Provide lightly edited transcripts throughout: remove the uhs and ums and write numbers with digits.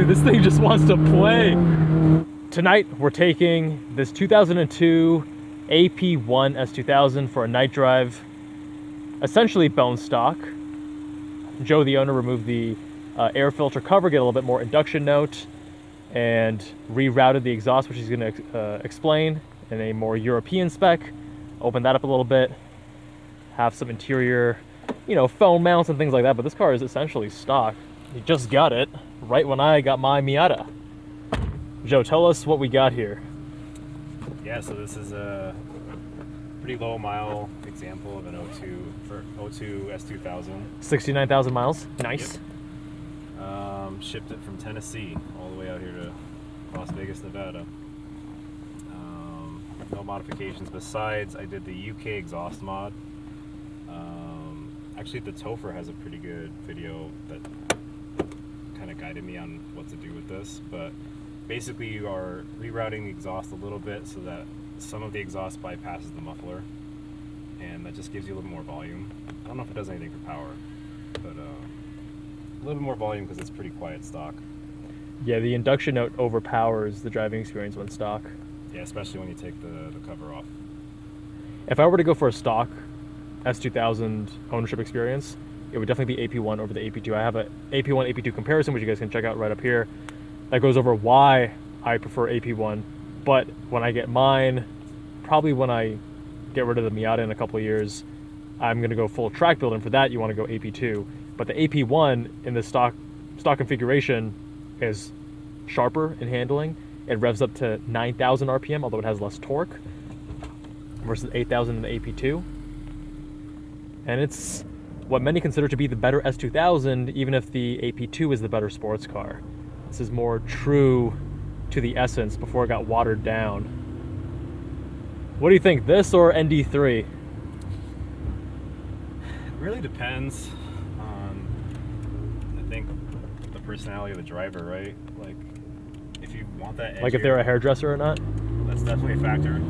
Dude, this thing just wants to play. Tonight, we're taking this 2002 AP1 S2000 for a night drive. Essentially bone stock. Joe, the owner, removed the air filter cover, get a little bit more induction note, and rerouted the exhaust, which he's going to explain in a more European spec. Open that up a little bit. Have some interior, you know, phone mounts and things like that, but this car is essentially stock. He just got it right when I got my Miata. Joe, tell us what we got here. Yeah, so this is a pretty low mile example of an 02 S2000. 69,000 miles. Nice. Yep. Shipped it from Tennessee all the way out here to Las Vegas, Nevada. No modifications besides I did the UK exhaust mod. Actually, the Topher has a pretty good video that kind of guided me on what to do with this, but basically you are rerouting the exhaust a little bit so that some of the exhaust bypasses the muffler, and that just gives you a little more volume. I don't know if it does anything for power, but a little bit more volume because it's pretty quiet stock. Yeah, the induction note overpowers the driving experience when stock. Yeah, especially when you take the cover off. If I were to go for a stock S2000 ownership experience, it would definitely be AP1 over the AP2. I have an AP1 AP2 comparison, which you guys can check out right up here, that goes over why I prefer AP1. But when I get mine, probably when I get rid of the Miata in a couple of years, I'm going to go full track build, and for that you want to go AP2. But the AP1 in the stock configuration is sharper in handling. It revs up to 9,000 RPM, although it has less torque, versus 8,000 in the AP2. And it's what many consider to be the better S2000, even if the AP2 is the better sports car. This is more true to the essence before it got watered down. What do you think, this or ND3? It really depends on, I think, the personality of the driver, right? Like, if you want that edgier, like if they're a hairdresser or not? That's definitely a factor.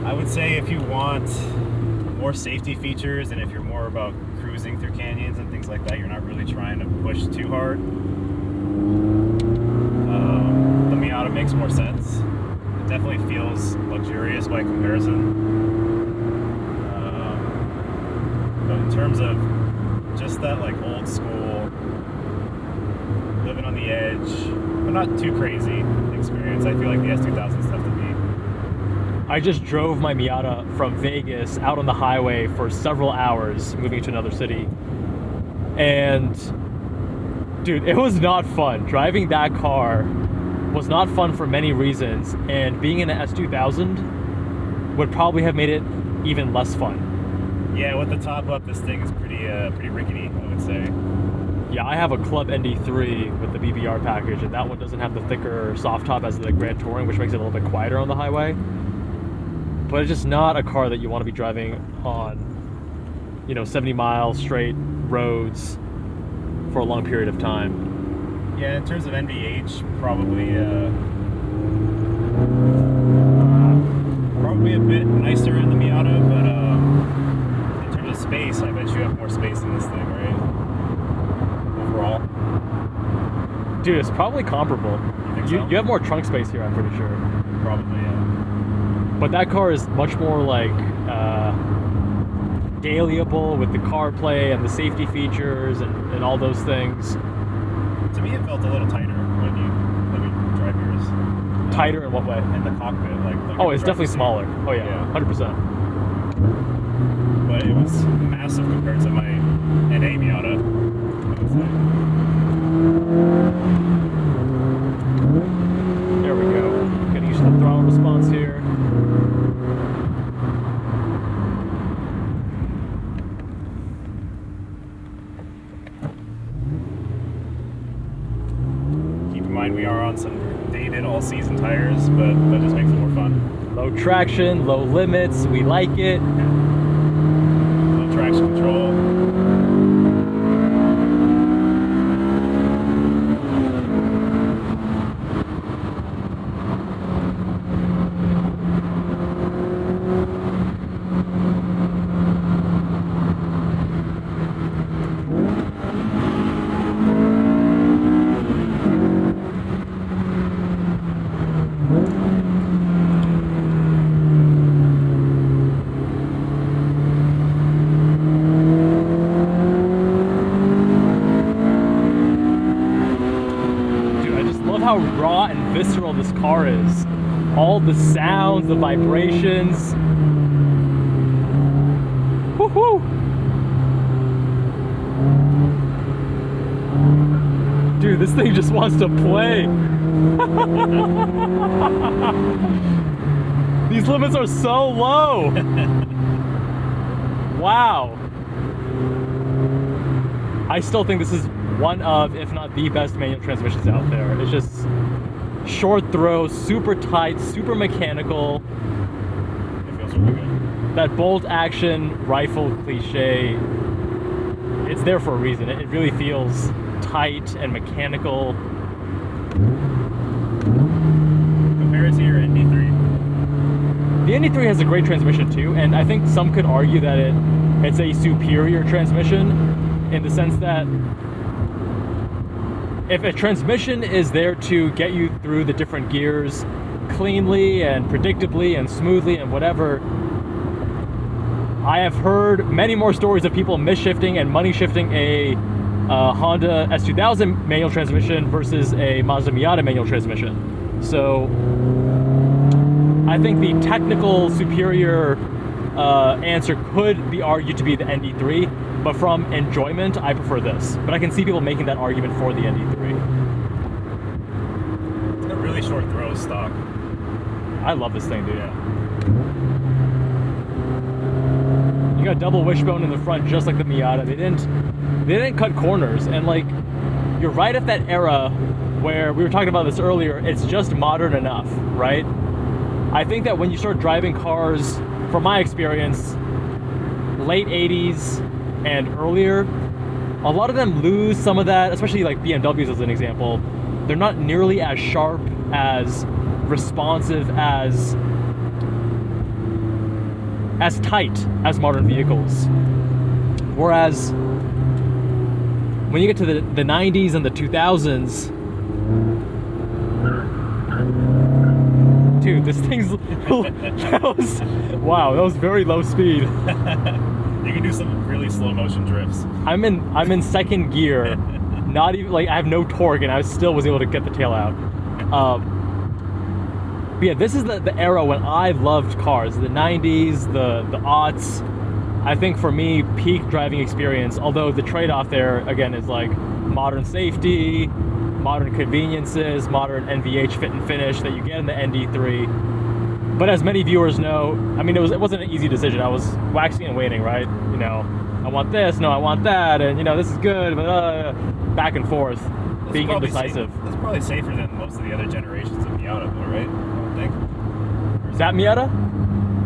I would say if you want more safety features and if you're more about cruising through canyons and things like that, you're not really trying to push too hard, the Miata makes more sense. It definitely feels luxurious by comparison. But in terms of just that like old school, living on the edge, but not too crazy experience, I feel like the S2000 is tough to beat. I just drove my Miata from Vegas out on the highway for several hours, moving to another city. And dude, it was not fun. Driving that car was not fun for many reasons, and being in an S2000 would probably have made it even less fun. Yeah, with the top up, this thing is pretty rickety, I would say. Yeah, I have a Club ND3 with the BBR package, and that one doesn't have the thicker soft top as the Grand Touring, which makes it a little bit quieter on the highway. But it's just not a car that you want to be driving on, you know, 70-mile straight roads for a long period of time. Yeah, in terms of NVH, probably a bit nicer in the Miata, but in terms of space, I bet you have more space in this thing, right? Overall. Dude, it's probably comparable. You think so? You have more trunk space here, I'm pretty sure. Probably, yeah. But that car is much more like dailyable with the CarPlay and the safety features and all those things. To me, it felt a little tighter when you drive yours. Tighter in what way? In the cockpit, like oh, it's definitely smaller. Oh yeah, yeah. 100%. But it was massive compared to my NA Miata, I would say. There we go. Getting used to the throttle response here. Keep in mind we are on some dated all-season tires, but that just makes it more fun. Low traction, low limits, we like it. Low traction control. how raw and visceral this car is. All the sounds, the vibrations. Woohoo! Dude, this thing just wants to play. These limits are so low. Wow. I still think this is one of, if not the best manual transmissions out there. It's just short throw, super tight, super mechanical. It feels really good. That bolt action rifle cliche, it's there for a reason. It really feels tight and mechanical. Compare it to your ND3. The ND3 has a great transmission too, and I think some could argue that it's a superior transmission in the sense that if a transmission is there to get you through the different gears cleanly and predictably and smoothly and whatever, I have heard many more stories of people misshifting and money shifting a Honda S2000 manual transmission versus a Mazda Miata manual transmission. So I think the technical superior answer could be argued to be the ND3, but from enjoyment, I prefer this. But I can see people making that argument for the ND3. It's got really short throws stock. I love this thing, dude. Yeah. You got double wishbone in the front, just like the Miata. They didn't cut corners, and like, you're right at that era where we were talking about this earlier. It's just modern enough, right? I think that when you start driving cars, from my experience, late 80s and earlier, a lot of them lose some of that, especially like BMWs as an example. They're not nearly as sharp, as responsive, as tight as modern vehicles. Whereas when you get to the 90s and the 2000s, dude, this thing's wow, that was very low speed. You can do some really slow motion drifts. I'm in second gear, not even like I have no torque, and I still was able to get the tail out. But yeah, this is the era when I loved cars, the 90s, the aughts. I think for me, peak driving experience, although the trade-off there, again, is like modern safety, modern conveniences, modern NVH fit and finish that you get in the ND3. But as many viewers know, I mean, it wasn't an easy decision. I was waxing and waning, right? You know, I want this, no, I want that, and you know, this is good, but back and forth, being indecisive. That's probably safer than most of the other generations of Miata, though, right? I think. Is that Miata?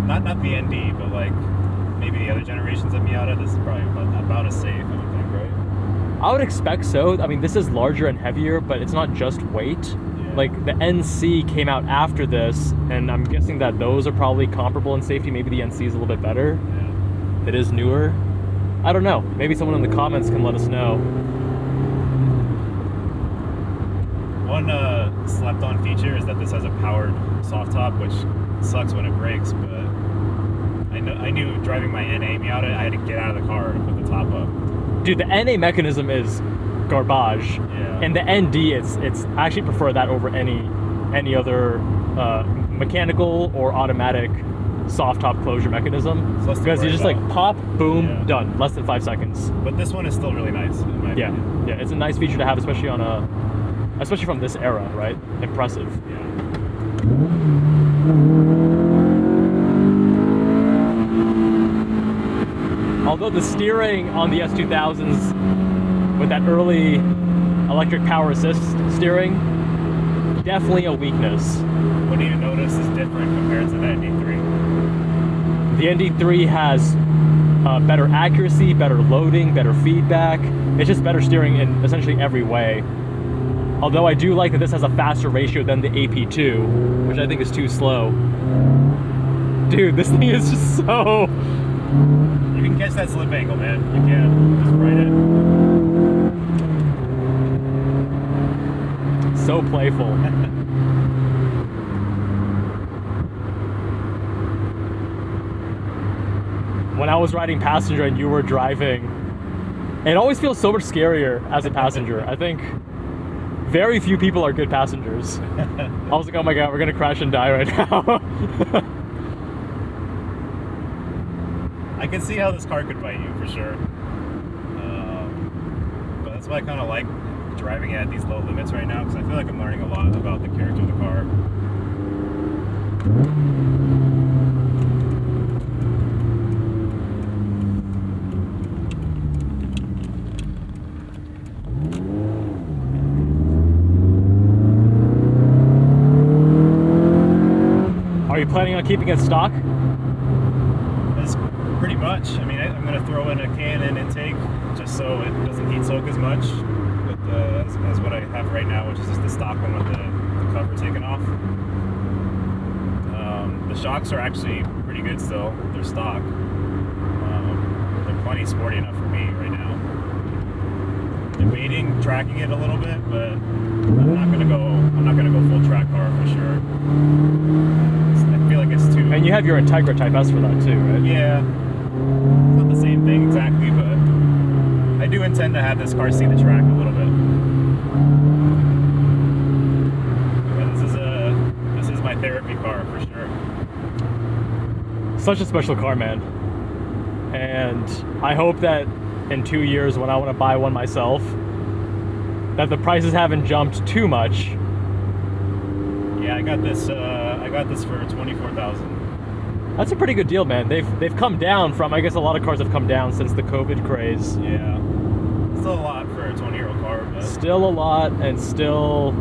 Not the ND, but like maybe the other generations of Miata. This is probably about as safe, I would think, right? I would expect so. I mean, this is larger and heavier, but it's not just weight. Yeah. Like the NC came out after this, and I'm guessing that those are probably comparable in safety. Maybe the NC is a little bit better. Yeah. It is newer. I don't know. Maybe someone in the comments can let us know. One slept-on feature is that this has a powered soft top, which sucks when it breaks, but I knew driving my NA Miata, I had to get out of the car to put the top up. Dude, the NA mechanism is garbage. Yeah. And the ND, I actually prefer that over any other mechanical or automatic soft top closure mechanism. So because you just like pop, boom, Yeah. done. Less than 5 seconds. But this one is still really nice, in my opinion. Yeah, it's a nice feature to have, especially from this era, right? Impressive. Yeah. Although the steering on the S2000s with that early electric power assist steering, definitely a weakness. What do you notice is different compared to the ND3? The ND3 has better accuracy, better loading, better feedback. It's just better steering in essentially every way. Although I do like that this has a faster ratio than the AP2, which I think is too slow. Dude, this thing is just so... You can catch that slip angle, man. You can. Just ride it. So playful. When I was riding passenger and you were driving, it always feels so much scarier as a passenger. I think Very few people are good passengers. I was like, oh my god, we're gonna crash and die right now. I can see how this car could bite you for sure. But that's why I kind of like driving at these low limits right now, because I feel like I'm learning a lot about the character of the car. Are you planning on keeping it stock? That's pretty much. I mean, I'm going to throw in a K&N intake just so it doesn't heat soak as much with as what I have right now, which is just the stock one with the cover taken off. The shocks are actually pretty good still. They're stock. They're plenty sporty enough for me right now. Debating tracking it a little bit, but I'm not gonna go full track car for sure. I feel like it's too. And you have your Integra Type S for that too, right? Yeah, it's not the same thing exactly, but I do intend to have this car see the track a little bit. Yeah, this is my therapy car for sure. Such a special car, man. And I hope that in 2 years, when I want to buy one myself, that the prices haven't jumped too much. Yeah, I got this for $24,000. That's a pretty good deal, man. They've come down from, I guess a lot of cars have come down since the COVID craze. Yeah, still a lot for a 20-year-old car, but still a lot, and still,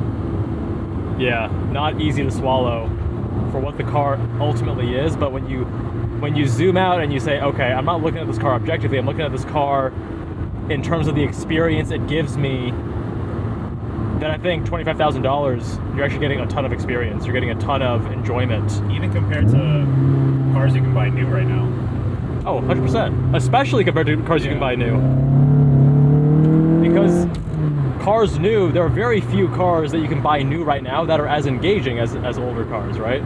yeah, not easy to swallow for what the car ultimately is. But when you zoom out and you say, okay, I'm not looking at this car objectively, I'm looking at this car in terms of the experience it gives me, then I think $25,000, you're actually getting a ton of experience. You're getting a ton of enjoyment. even compared to cars you can buy new right now. Oh, 100%. Especially compared to cars you can buy new. Because cars new, there are very few cars that you can buy new right now that are as engaging as older cars, right?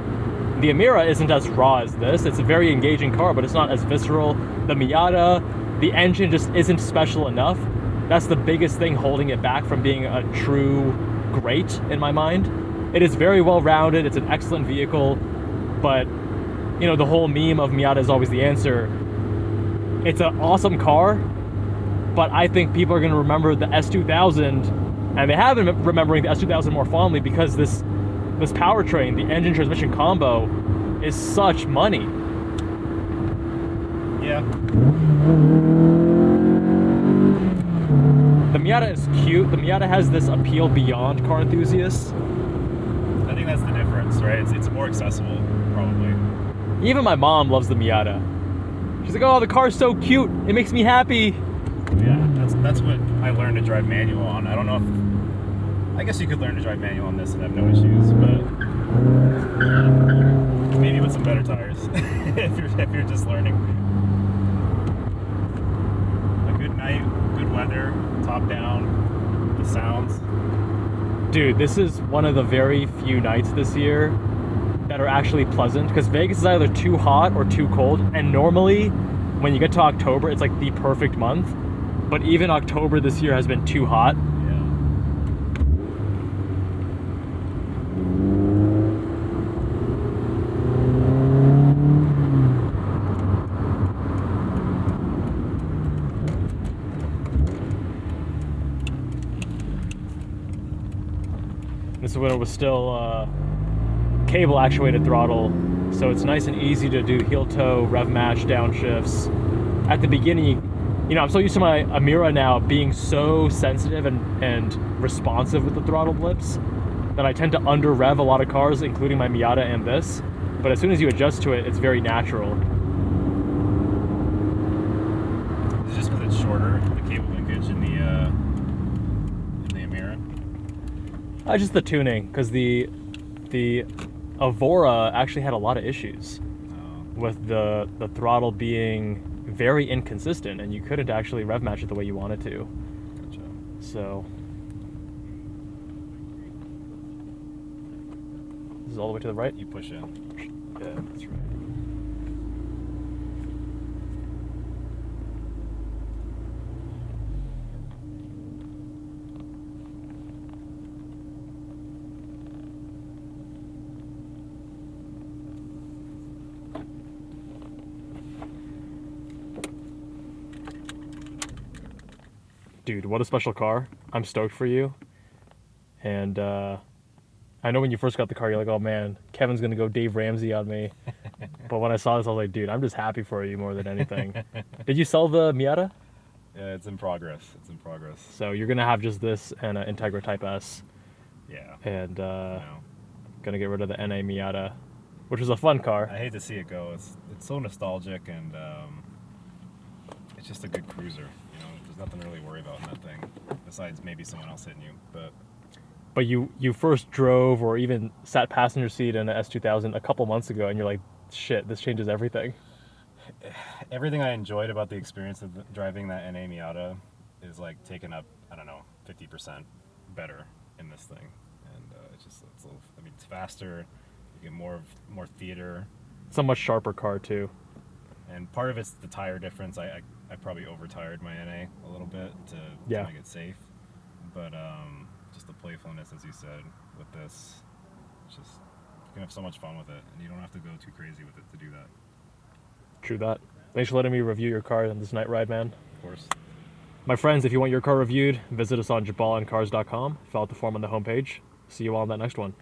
The Emira isn't as raw as this. It's a very engaging car, but it's not as visceral. The Miata, the engine just isn't special enough. That's the biggest thing holding it back from being a true great in my mind. It is very well rounded. It's an excellent vehicle, but you know, the whole meme of Miata is always the answer. It's an awesome car, but I think people are going to remember the S2000, and they have been remembering the S2000 more fondly because this powertrain, the engine transmission combo, is such money. Yeah. The Miata is cute. The Miata has this appeal beyond car enthusiasts. I think that's the difference, right? It's more accessible, probably. Even my mom loves the Miata. She's like, oh, the car's so cute. It makes me happy. Yeah, that's what I learned to drive manual on. I don't know if... I guess you could learn to drive manual on this and have no issues, but maybe with some better tires if you're just learning. A good night, good weather, top down, the sounds. Dude, this is one of the very few nights this year that are actually pleasant, because Vegas is either too hot or too cold, and normally when you get to October, it's like the perfect month, but even October this year has been too hot. This is when it was still cable actuated throttle, so it's nice and easy to do heel toe, rev match, downshifts. At the beginning, you know, I'm so used to my Emira now being so sensitive and responsive with the throttle blips that I tend to under rev a lot of cars, including my Miata and this. But as soon as you adjust to it, it's very natural. It's just because it's shorter, the cable linkage in the Emira. Just the tuning, because the Evora actually had a lot of issues with the throttle being very inconsistent, and you couldn't actually rev match it the way you wanted to. Gotcha. So this is all the way to the right. You push in. Yeah, that's right. Dude, what a special car. I'm stoked for you. And I know when you first got the car, you're like, oh man, Kevin's going to go Dave Ramsey on me. But when I saw this, I was like, dude, I'm just happy for you more than anything. Did you sell the Miata? Yeah, it's in progress. It's in progress. So you're going to have just this and an Integra Type S. Yeah. And No. going to get rid of the NA Miata, which was a fun car. I hate to see it go. It's so nostalgic, and it's just a good cruiser. You know, there's nothing to really worry about in that thing, besides maybe someone else hitting you. But you first drove or even sat passenger seat in an S2000 a couple months ago, and you're like, shit, this changes everything. Everything I enjoyed about the experience of driving that NA Miata is like taken up, I don't know, 50% better in this thing, and it's a little, I mean, it's faster. You get more theater. It's a much sharper car too. And part of it's the tire difference. I probably over-tired my NA a little bit to make it safe. But just the playfulness, as you said, with this, it's just, you can have so much fun with it, and you don't have to go too crazy with it to do that. True that. Thanks for letting me review your car on this night ride, man. Of course. My friends, if you want your car reviewed, visit us on jabalandcars.com. Fill out the form on the homepage. See you all on that next one.